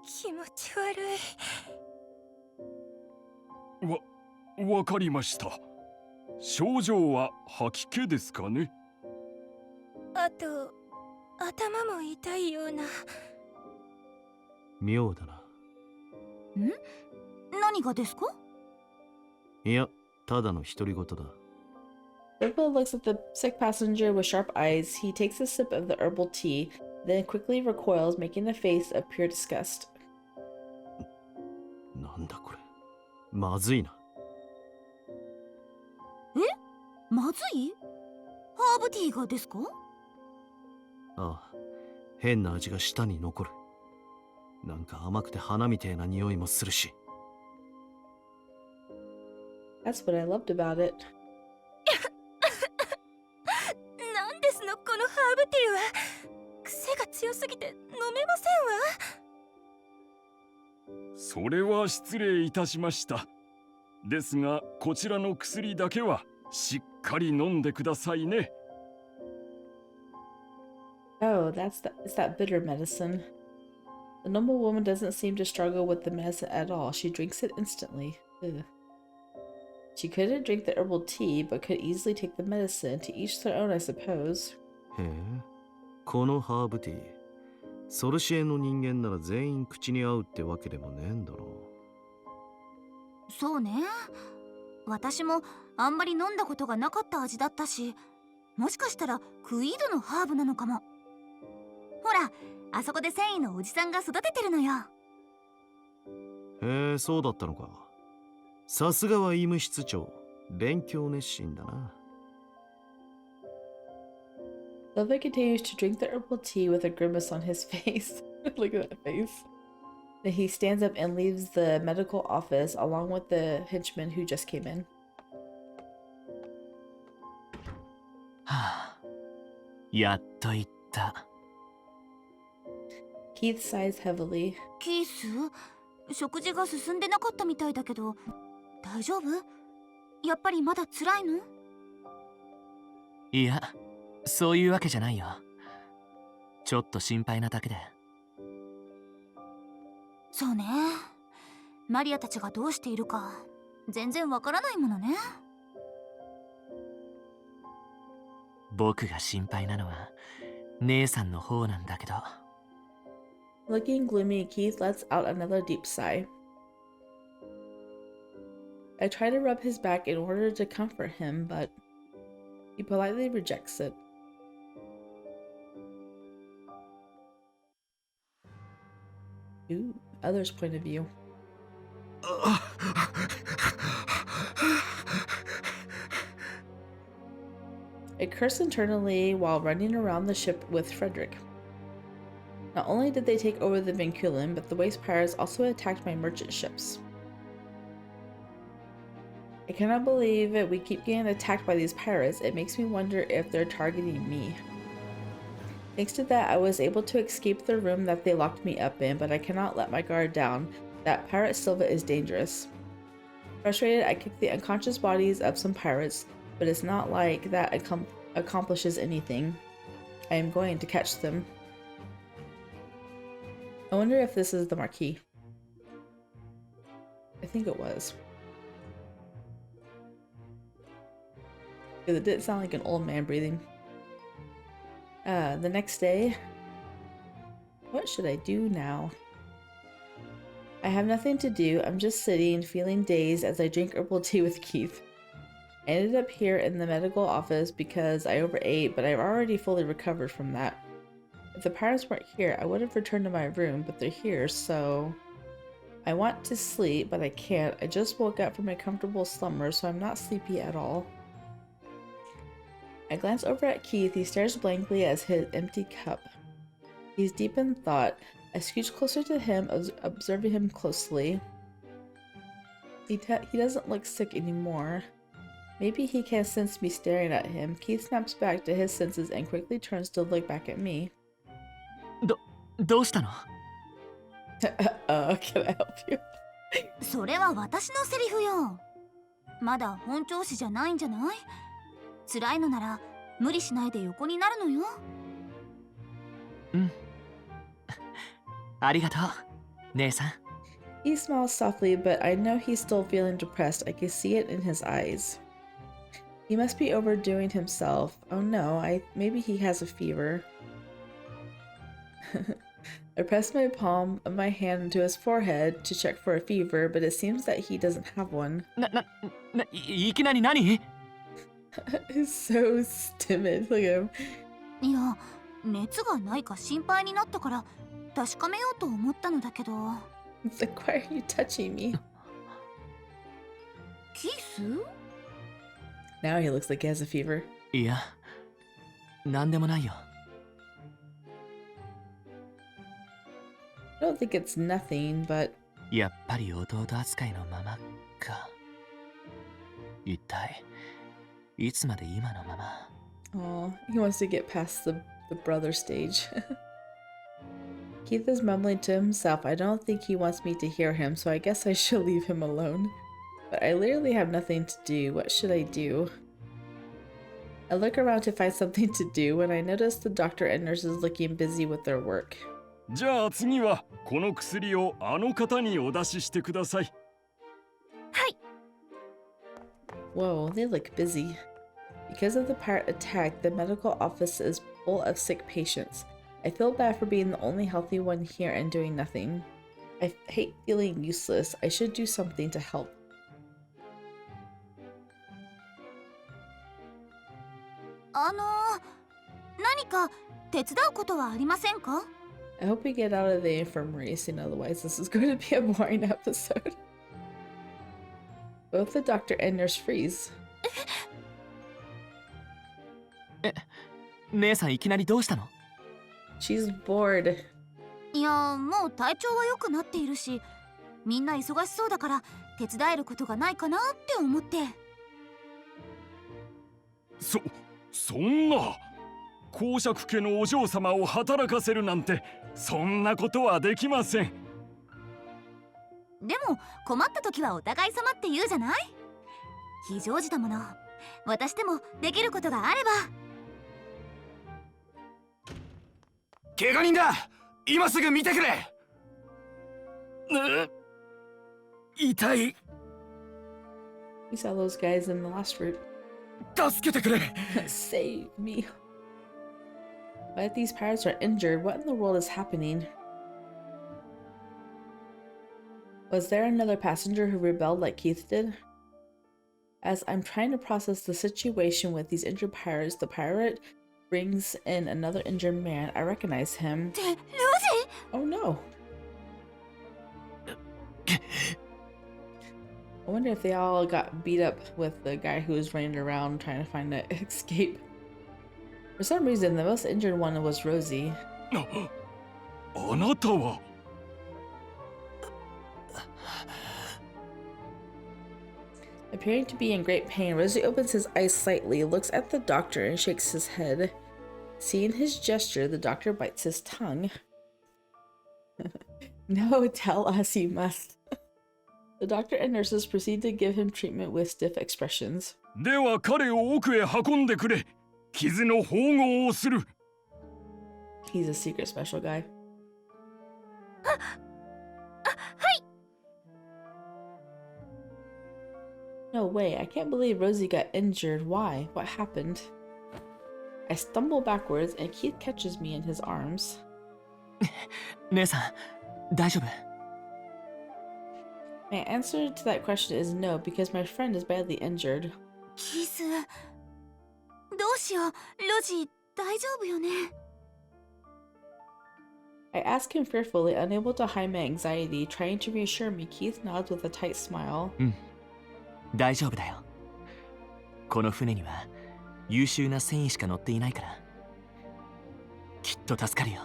気持ち悪い。わかりました。症状は吐き気ですかね？あと、頭も痛いような。妙だな。ん？何がですか？いや、ただの独り言だ。Silva looks at the sick passenger with sharp eyes. He takes a sip of the herbal tea, then quickly recoils, making a face of pure disgust. なんだこれ。まずいな。え？まずい？ハーブティーがですか？ああ、変な味が舌に残る。なんか甘くて花みてえな匂いもするし。That's what I loved about it. なんですのこのハーブティーは。癖が強すぎて飲めませんわ。それは失礼いたしました。ですが、こちらの薬だけはしっかり飲んでくださいね。Oh, it's that bitter medicine. The noble woman doesn't seem to struggle with the medicine at all. She drinks it instantly. Ugh. She couldn't drink the herbal tea, but could easily take the medicine. To each their own, I suppose. へえ、このハーブティー、ソルシエの人間なら全員口に合うってわけでもねえんだろう。そうね。私もあんまり飲んだことがなかった味だったし、もしかしたらクイードのハーブなのかも。ほら、あそこで繊維のおじさんが育ててるのよ。へえ、そうだったのか。さすがは医務室長、勉強熱心だな。Silva continues to drink the herbal tea with a grimace on his face. Look at that face. Then he stands up and leaves the medical office along with the henchman who just came in. はあ、やっと行った。Keith sighs heavily. キース、食事が進んでなかったみたいだけど、大丈夫？やっぱりまだ辛いの？いや、そういうわけじゃないよ。ちょっと心配なだけで。そうね。マリアたちがどうしているか全然わからないものね。僕が心配なのは姉さんの方なんだけど。Looking gloomy, Keith lets out another deep sigh. I try to rub his back in order to comfort him, but he politely rejects it. Ooh, other's point of view. I curse internally while running around the ship with Frederick. Not only did they take over the Vinculum, but the waste pirates also attacked my merchant ships. I cannot believe it. We keep getting attacked by these pirates. It makes me wonder if they're targeting me. Thanks to that, I was able to escape the room that they locked me up in, but I cannot let my guard down. That pirate Silva is dangerous. Frustrated, I kick the unconscious bodies of some pirates, but it's not like that accomplishes anything. I am going to catch them. I wonder if this is the Marquis. I think it was. Because it did sound like an old man breathing. The next day, what should I do now? I have nothing to do. I'm just sitting, feeling dazed as I drink herbal tea with Keith. I ended up here in the medical office because I overate, but I've already fully recovered from that. If the pirates weren't here, I would have returned to my room, but they're here, so... I want to sleep, but I can't. I just woke up from a comfortable slumber, so I'm not sleepy at all. I glance over at Keith. He stares blankly at his empty cup. He's deep in thought. I scooch closer to him, observing him closely. He doesn't look sick anymore. Maybe he can't sense me staring at him. Keith snaps back to his senses and quickly turns to look back at me. どうしたの? Can I help you? それは私のセリフよ。まだ本調子じゃないんじゃない？辛いのなら無理しないで横になるのよ。うん。ありがとう、姉さん。He smiles softly, but I know he's still feeling depressed. I can see it in his eyes. He must be overdoing himself. Oh no, maybe he has a fever. I press my palm of my hand into his forehead to check for a fever, but it seems that he doesn't have one. いきなり何? He's so timid. Look at him. いや、熱がないか心配になったから確かめようと思ったのだけど。It's like, why are you touching me? キス? Now he looks like he has a fever. いや、なんでもないよ。I don't think it's nothing, but... やっぱり弟扱いのままか。一体、いつまで今のまま。Oh, he wants to get past the brother stage. Keith is mumbling to himself. I don't think he wants me to hear him, so I guess I should leave him alone. But I literally have nothing to do. What should I do? I look around to find something to do when I notice the doctor and nurses looking busy with their work. じゃあ次はこの薬をあの方にお出ししてください。はい。 Whoa, they look busy. Because of the pirate attack, the medical office is full of sick patients. I feel bad for being the only healthy one here and doing nothing. I hate feeling useless. I should do something to help. Ano, 何か手伝うことはありませんか? I hope we get out of the infirmary soon, otherwise this is going to be a boring episode. Both the doctor and nurse freeze. 姉さんいきなりどうしたの? She's bored. いや、もう体調は良くなっているし、みんな忙しそうだから手伝えることがないかなって思って。そんな公爵家のお嬢様を働かせるなんてそんなことはできません。でも困った時はお互い様って言うじゃない？非常時だもの。私でもできることがあれば。怪我人だ！今すぐ見てくれ！痛い。 We saw those guys in the last route. 助けてくれ！ Save me. But these pirates are injured. What in the world is happening? Was there another passenger who rebelled like Keith did? As I'm trying to process the situation with these injured pirates, the pirate brings in another injured man. I recognize him. Oh no. I wonder if they all got beat up with the guy who was running around trying to find an escape. For some reason, the most injured one was Rosie. あなたは Appearing to be in great pain, Rosie opens his eyes slightly, looks at the doctor, and shakes his head. Seeing his gesture, the doctor bites his tongue. No, tell us, you must. The doctor and nurses proceed to give him treatment with stiff expressions. では彼を奥へ運んでくれ。傷の縫合をする。 He's a secret special guy. No way, I can't believe Rosie got injured. Why? What happened? I stumble backwards and Keith catches me in his arms. 姉さん、大丈夫？ My answer to that question is no, because my friend is badly injured. キス、どうしよう、ロジ大丈夫よね。 I ask him fearfully, unable to hide my anxiety. Trying to reassure me, Keith nods with a tight smile. 大丈夫だよ。この船には優秀な船医しか乗っていないから。きっと助かるよ。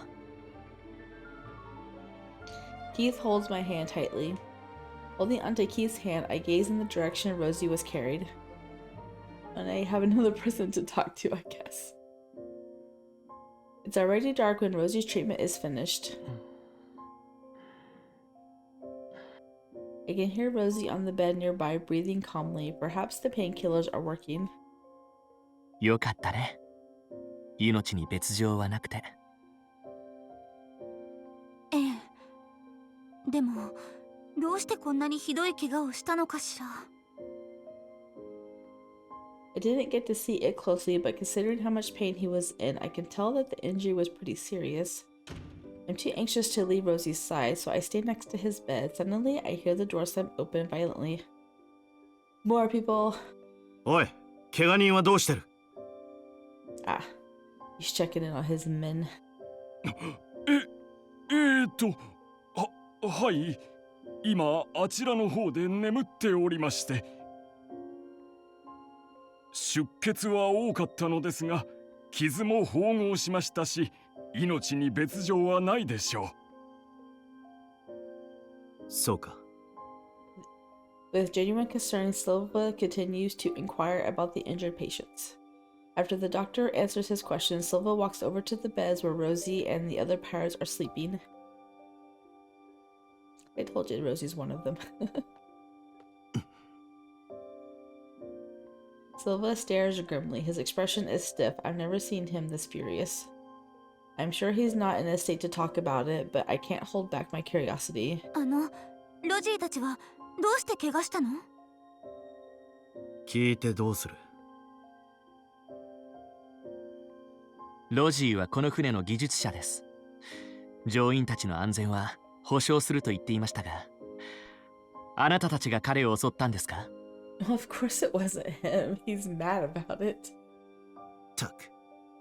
Keith holds my hand tightly. Holding onto Keith's hand, I gaze in the direction Rosie was carried. And I have another person to talk to, I guess. It's already dark when Rosie's treatment is finished. I can hear Rosie on the bed nearby breathing calmly. Perhaps the painkillers are working. よかったね。命に別状はなくて。ええ。でも、どうしてこんなにひどい怪我をしたのかしら。 I didn't get to see it closely, but considering how much pain he was in, I can tell that the injury was pretty serious. I'm too anxious to leave Rosie's side, so I stay next to his bed. Suddenly, I hear the door slam open violently. More people. おい、怪我人はどうしてる？ Ah, he's checking in on his men. はい。今あちらの方で眠っておりまして。出血は多かったのですが、傷も縫合しましたし、命に別状はないでしょう。そうか。 With genuine concern, Silva continues to inquire about the injured patients. After the doctor answers his questions, Silva walks over to the beds where Rosie and the other pirates are sleeping. I told you Rosie's one of them. Silva stares grimly. His expression is stiff. I've never seen him this furious. I'm sure he's not in a state to talk about it, but I can't hold back my curiosity. ロジーたちはどうして怪我したの？聞いてどうする？ロジーはこの船の技術者です。乗員たちの安全は保証すると言っていましたが、あなたたちが彼を襲ったんですか？ Of course it wasn't him. He's mad about it. たく、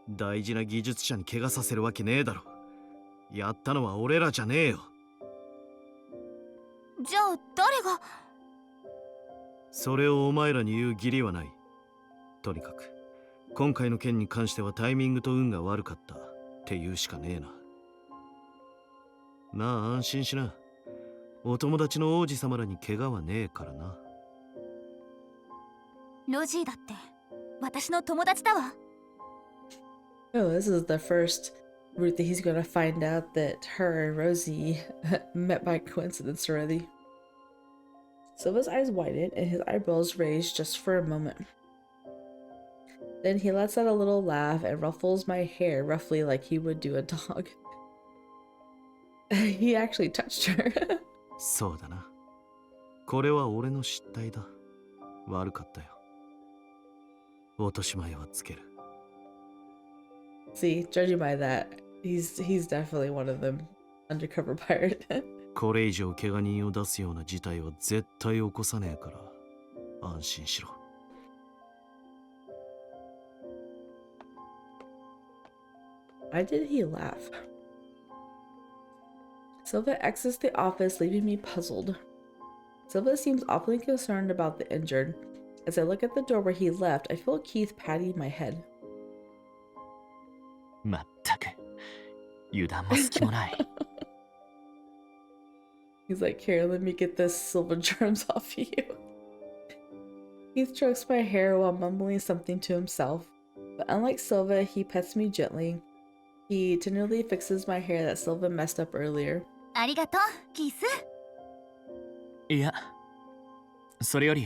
大事な技術者に怪我させるわけねえだろ。やったのは俺らじゃねえよ。じゃあ誰が？それをお前らに言う義理はない。とにかく、今回の件に関してはタイミングと運が悪かったって言うしかねえな。まあ安心しな。お友達の王子様らに怪我はねえからな。ロジーだって私の友達だわ。Oh, this is the first route that he's gonna find out that her and Rosie met by coincidence already. Silva's eyes widen and his eyebrows raise just for a moment. Then he lets out a little laugh and ruffles my hair roughly like he would do a dog. He actually touched her. そうだな。これは俺の失態だ。悪かったよ。落とし前はつける。See, judging by that, he's definitely one of them undercover pirate. これ以上怪我人を出すような事態は絶対起こさねえから安心しろ。Why did he laugh? Silva exits the office, leaving me puzzled. Silva seems awfully concerned about the injured. As I look at the door where he left, I feel Keith patting my head. まったく、油断も隙もない。He's like, here, let me get this silver germs off you. Keith strokes my hair while mumbling something to himself. But unlike Silva, he pets me gently. He tenderly fixes my hair that Silva messed up earlier. ありがとう、キース。いや、それより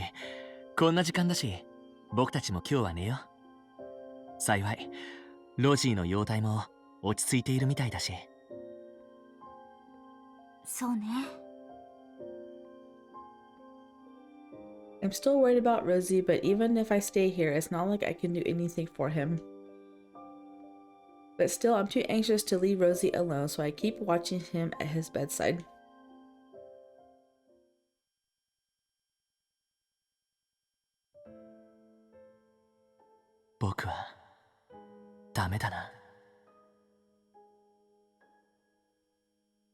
こんな時間だし僕たちも今日は寝よう。幸いロジーの容体も落ち着いているみたいだし。そうね。I'm still worried about Rosie, but even if I stay here, it's not like I can do anything for him. But still, I'm too anxious to leave Rosie alone, so I keep watching him at his bedside.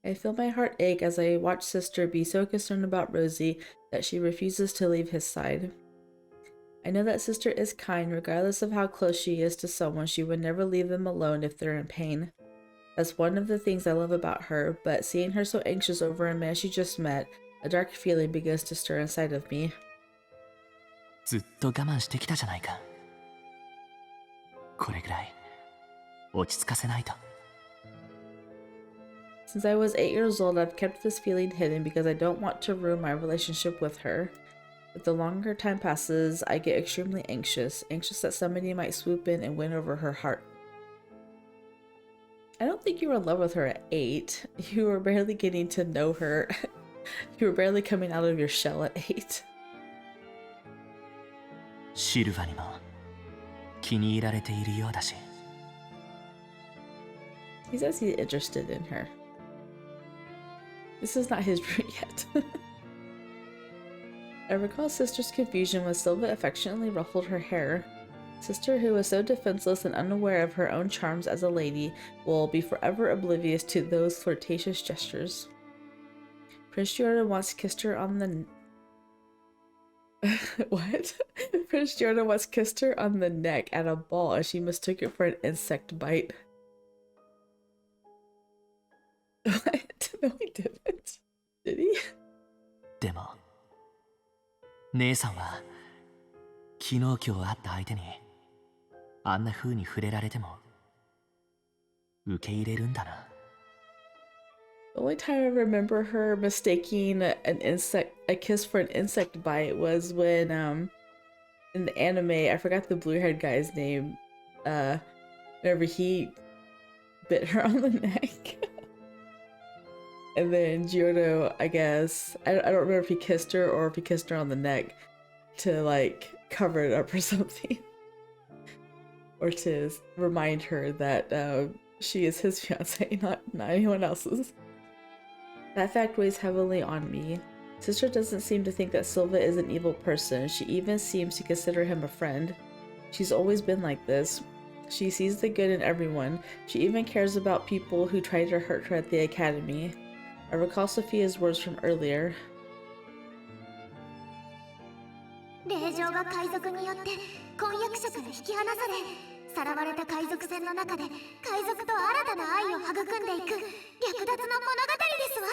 I feel my heart ache as I watch Sister be so concerned about Rosie that she refuses to leave his side. I know that Sister is kind. Regardless of how close she is to someone, she would never leave them alone if they're in pain. That's one of the things I love about her, but seeing her so anxious over a man she just met, a dark feeling begins to stir inside of me. ずっと我慢してきたじゃないか。これぐらい落ち着かせないと。Since I was 8 years old, I've kept this feeling hidden because I don't want to ruin my relationship with her. But the longer time passes, I get extremely anxious that somebody might swoop in and win over her heart. I don't think you were in love with her at 8. You were barely getting to know her. You were barely coming out of your shell at 8. シルバにも気に入られているようだし。He says he's interested in her. This is not his route yet. I recall Sister's confusion when Silva affectionately ruffled her hair. Sister, who was so defenseless and unaware of her own charms as a lady, will be forever oblivious to those flirtatious gestures. Prince Jordan once kissed her on the... What? Prince Jordan once kissed her on the neck at a ball and she mistook it for an insect bite. What? No, he didn't. Did he? でも姉さんは昨日今日会った相手にあんな風に触れられても受け入れるんだな。The only time I remember her mistaking a kiss for an insect bite was when, in the anime, I forgot the blue-haired guy's name, whenever he bit her on the neck. And then Giorno, I guess, I don't remember if he kissed her or if he kissed her on the neck to, like, cover it up or something. Or to remind her that she is his fiancée, not anyone else's. That fact weighs heavily on me. Sister doesn't seem to think that Silva is an evil person. She even seems to consider him a friend. She's always been like this. She sees the good in everyone. She even cares about people who try to hurt her at the academy. I recall Sophia's words from earlier. 令状が海賊によって婚約者から引き離され、さらわれた海賊船の中で海賊と新たな愛を育んでいく略奪の物語ですわ。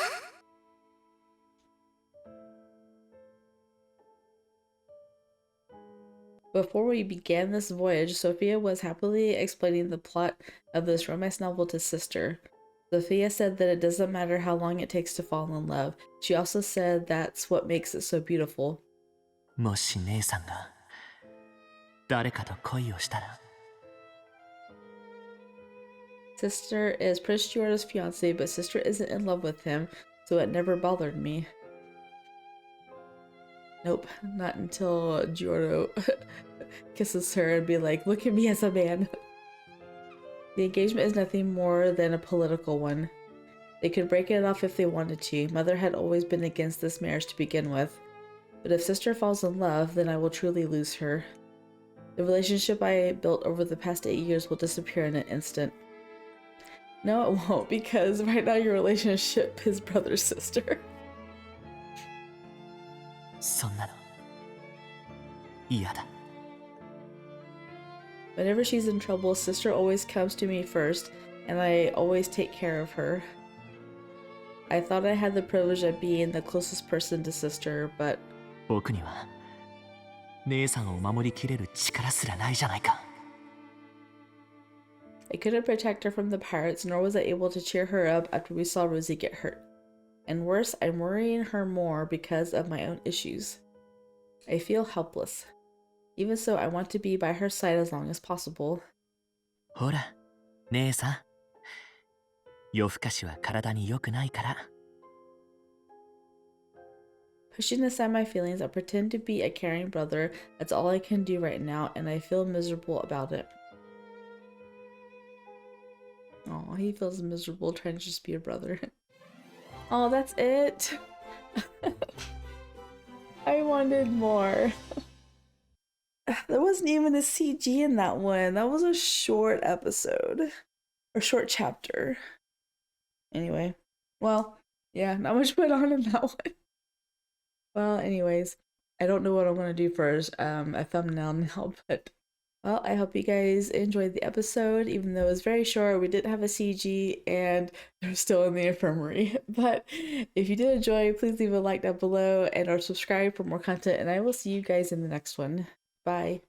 Before we began this voyage, Sophia was happily explaining the plot of this romance novel to Sister. Sophia said that it doesn't matter how long it takes to fall in love. She also said that's what makes it so beautiful. もし姉さんが誰かと恋をしたら。Sister is Prince Giorno's fiancé, but Sister isn't in love with him, so it never bothered me. Nope, not until Giorno kisses her and be like, look at me as a man. The engagement is nothing more than a political one. They could break it off if they wanted to. Mother had always been against this marriage to begin with. But if Sister falls in love, then I will truly lose her. The relationship I built over the past 8 years will disappear in an instant. No, it won't, because right now your relationship is brother-sister. そんなの嫌だ。Whenever she's in trouble, Sister always comes to me first, and I always take care of her. I thought I had the privilege of being the closest person to Sister, but... 僕には姉さんを守りきれる力すらないじゃないか。I couldn't protect her from the pirates, nor was I able to cheer her up after we saw Rosie get hurt. And worse, I'm worrying her more because of my own issues. I feel helpless. Even so, I want to be by her side as long as possible. ほら、姉さん。夜更かしは体に良くないから。Pushing aside my feelings, I pretend to be a caring brother. That's all I can do right now, and I feel miserable about it. Oh, he feels miserable trying to just be a brother. Oh, that's it. I wanted more. There wasn't even a CG in that one. That was a short episode. Or short chapter. Anyway. Well, yeah, not much put on in that one. Well, anyways. I don't know what I'm going to do for a thumbnail now, but... Well, I hope you guys enjoyed the episode, even though it was very short. We did have a CG, and they're still in the infirmary. But if you did enjoy, please leave a like down below and or subscribe for more content, and I will see you guys in the next one. Bye.